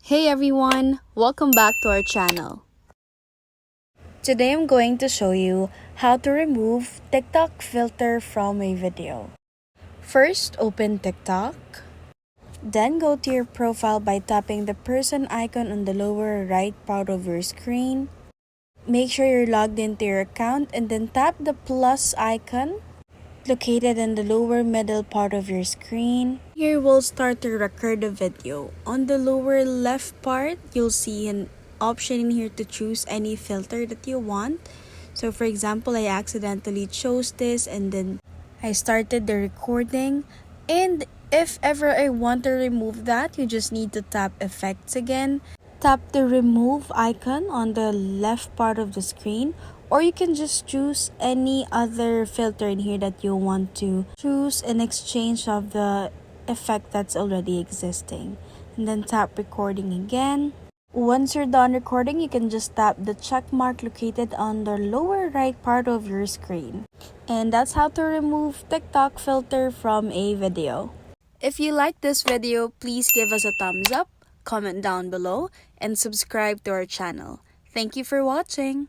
Hey everyone, welcome back to our channel. Today I'm going to show you how to remove TikTok filter from a video. First, open TikTok. Then go to your profile by tapping the person icon on the lower right part of your screen. Make sure you're logged into your account and then tap the plus icon located in the lower middle part of your screen. Here we'll start to record the video. On the lower left part, you'll see an option in here to choose any filter that you want. So for example, I accidentally chose this and then I started the recording. And if ever I want to remove that, you just need to tap effects again. Tap the remove icon on the left part of the screen, or you can just choose any other filter in here that you want to choose in exchange of the effect that's already existing. And then tap recording again. Once you're done recording, you can just tap the check mark located on the lower right part of your screen. And that's how to remove TikTok filter from a video. If you like this video, please give us a thumbs up, comment down below, and subscribe to our channel. Thank you for watching.